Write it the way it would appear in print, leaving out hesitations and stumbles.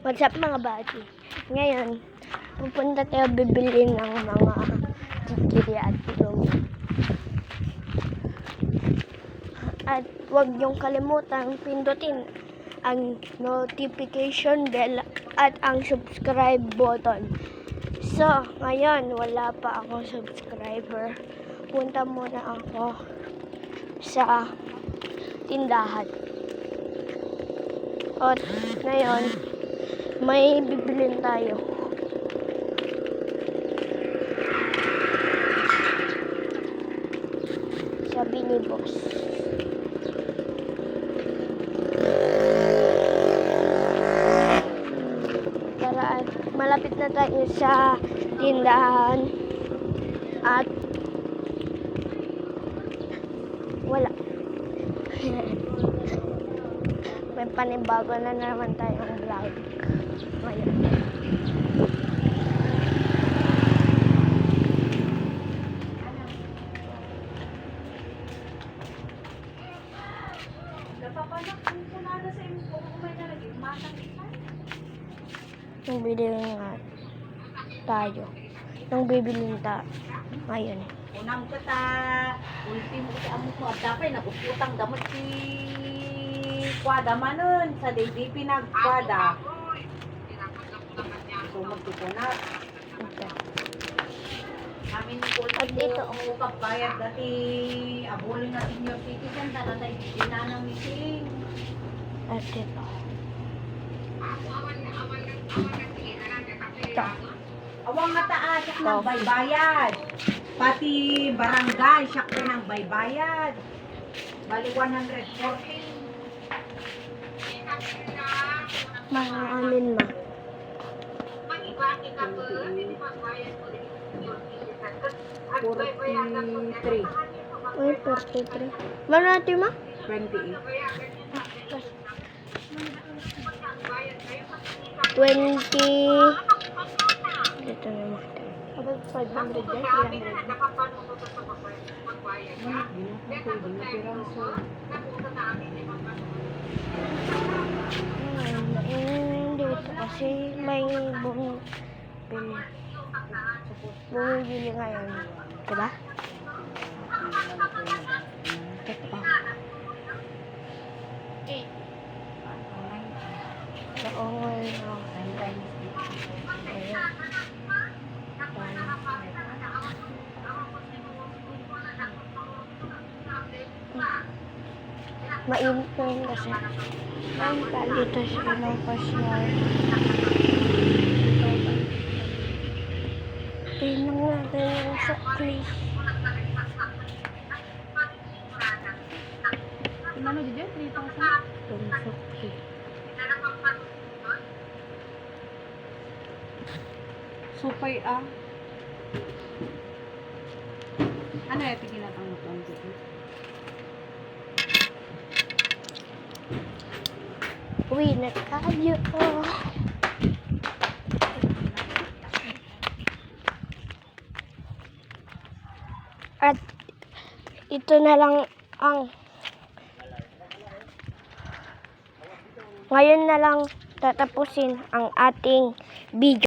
What's up mga bati? Ngayon, pupunta tayo bibili ng mga chichiri at tulong. At huwag niyong kalimutan pindutin ang notification bell at ang subscribe button. So, ngayon, wala pa akong subscriber. Punta muna ako sa tindahan. At ngayon, may bibilin tayo. Sabi ni boss. Tara, malapit na tayo sa tindahan. At wala. May panibago na naman tayong vlog. Ngayon. Nung bibili nga tayo. Nung bibili tayo. Ngayon. Unang kata, ultimo kasi amo ko at dapat naguputang damot si Kwada manon sa DDP nagkwada. So magtutunat. Okay. Amin ko At ito ang bayad dati abulin na senior citizen dala tayo dinanang meeting. At ito. Ito. Awang nga taas siya ng baybayad. Pati barangay siya ko ng baybayad. Bali 114. Mga amin ma. 43. Ay, 43. Ano natin ma? 28. 20. Dito naman. About 500 guys, 300. Dito kasi may bumibili ngayon. Diba? Ito pa. Naongol na. Mainit na yun kasi. Dito siya ng pasyal. Tingnan natin yung sukli. Ano dito? 3,000? Yung sukli. Supay ah. Ano yung piginatang mo dito? Uwi na tayo. At ito na lang ang ngayon na lang tatapusin ang ating video.